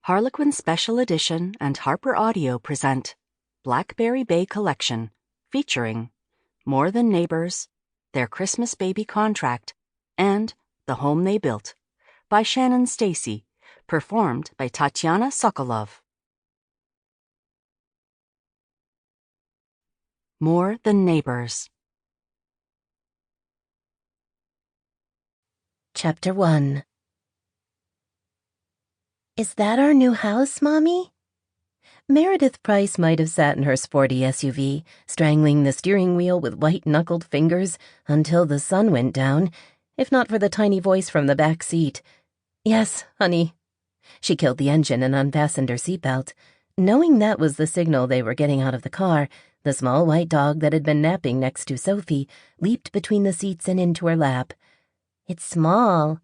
Harlequin Special Edition and HarlequinAudio present Blackberry Bay Collection, featuring More Than Neighbors, Their Christmas Baby Contract, and The Home They Built, by Shannon Stacey, performed by Tatiana Sokolov. More Than Neighbors. Chapter 1. Is that our new house, Mommy? Meredith Price might have sat in her sporty SUV, strangling the steering wheel with white-knuckled fingers until the sun went down, if not for the tiny voice from the back seat. Yes, honey. She killed the engine and unfastened her seatbelt. Knowing that was the signal they were getting out of the car, the small white dog that had been napping next to Sophie leaped between the seats and into her lap. It's small.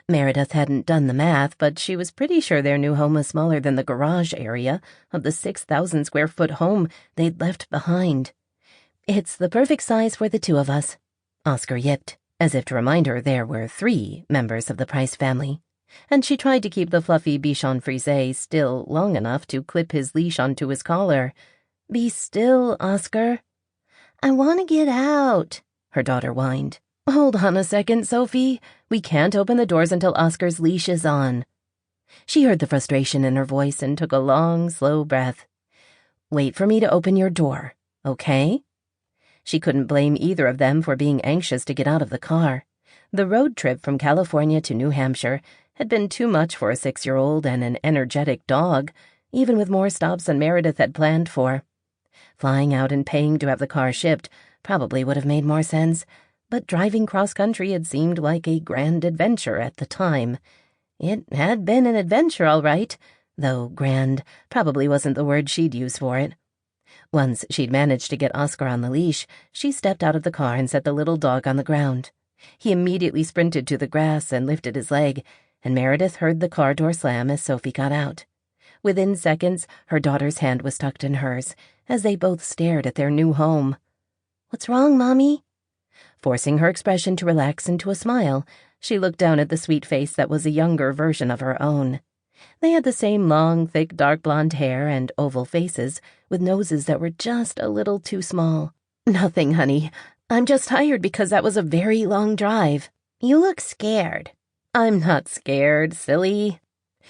Meredith hadn't done the math, but she was pretty sure their new home was smaller than the garage area of the 6,000-square-foot home they'd left behind. It's the perfect size for the two of us, Oscar yipped, as if to remind her there were 3 members of the Price family, and she tried to keep the fluffy Bichon Frise still long enough to clip his leash onto his collar. Be still, Oscar. I want to get out, her daughter whined. Hold on a second, Sophie. We can't open the doors until Oscar's leash is on. She heard the frustration in her voice and took a long, slow breath. Wait for me to open your door, okay? She couldn't blame either of them for being anxious to get out of the car. The road trip from California to New Hampshire had been too much for a 6-year-old and an energetic dog, even with more stops than Meredith had planned for. Flying out and paying to have the car shipped probably would have made more sense, but driving cross-country had seemed like a grand adventure at the time. It had been an adventure, all right, though grand probably wasn't the word she'd use for it. Once she'd managed to get Oscar on the leash, she stepped out of the car and set the little dog on the ground. He immediately sprinted to the grass and lifted his leg, and Meredith heard the car door slam as Sophie got out. Within seconds, her daughter's hand was tucked in hers, as they both stared at their new home. What's wrong, Mommy? Forcing her expression to relax into a smile, she looked down at the sweet face that was a younger version of her own. They had the same long, thick, dark blonde hair and oval faces, with noses that were just a little too small. Nothing, honey. I'm just tired because that was a very long drive. You look scared. I'm not scared, silly.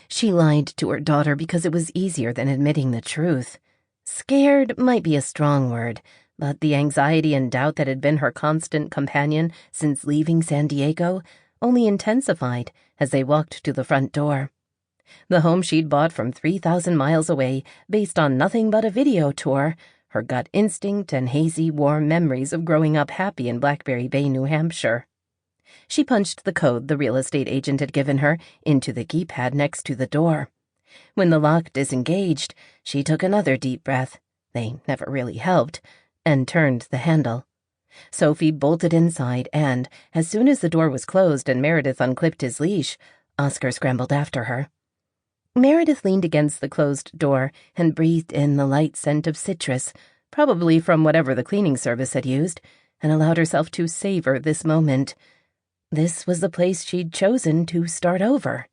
She lied to her daughter because it was easier than admitting the truth. Scared might be a strong word, but the anxiety and doubt that had been her constant companion since leaving San Diego only intensified as they walked to the front door. The home she'd bought from 3,000 miles away, based on nothing but a video tour, her gut instinct and hazy, warm memories of growing up happy in Blackberry Bay, New Hampshire. She punched the code the real estate agent had given her into the keypad next to the door. When the lock disengaged, she took another deep breath. They never really helped, and turned the handle. Sophie bolted inside and, as soon as the door was closed and Meredith unclipped his leash, Oscar scrambled after her. Meredith leaned against the closed door and breathed in the light scent of citrus, probably from whatever the cleaning service had used, and allowed herself to savor this moment. This was the place she'd chosen to start over.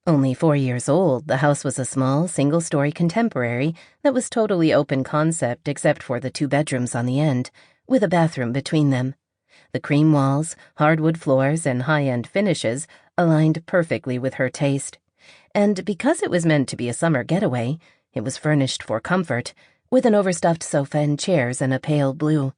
Only 4 years old, the house was a small, single-story contemporary that was totally open concept except for the 2 bedrooms on the end, with a bathroom between them. The cream walls, hardwood floors, and high-end finishes aligned perfectly with her taste. And because it was meant to be a summer getaway, it was furnished for comfort, with an overstuffed sofa and chairs in a pale blue.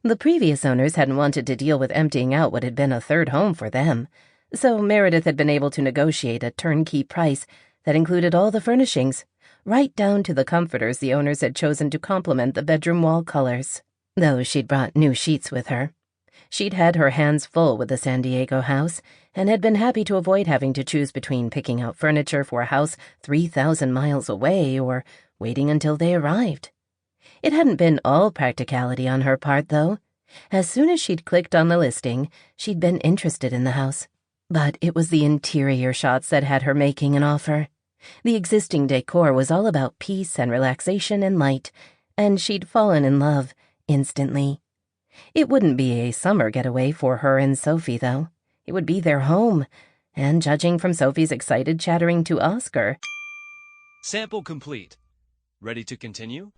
The previous owners hadn't wanted to deal with emptying out what had been a third home for them, so Meredith had been able to negotiate a turnkey price that included all the furnishings, right down to the comforters the owners had chosen to complement the bedroom wall colors. Though she'd brought new sheets with her. She'd had her hands full with the San Diego house, and had been happy to avoid having to choose between picking out furniture for a house 3,000 miles away or waiting until they arrived. It hadn't been all practicality on her part, though. As soon as she'd clicked on the listing, she'd been interested in the house. But it was the interior shots that had her making an offer. The existing decor was all about peace and relaxation and light, and she'd fallen in love instantly. It wouldn't be a summer getaway for her and Sophie, though. It would be their home, and judging from Sophie's excited chattering to Oscar, Sample complete. Ready to continue?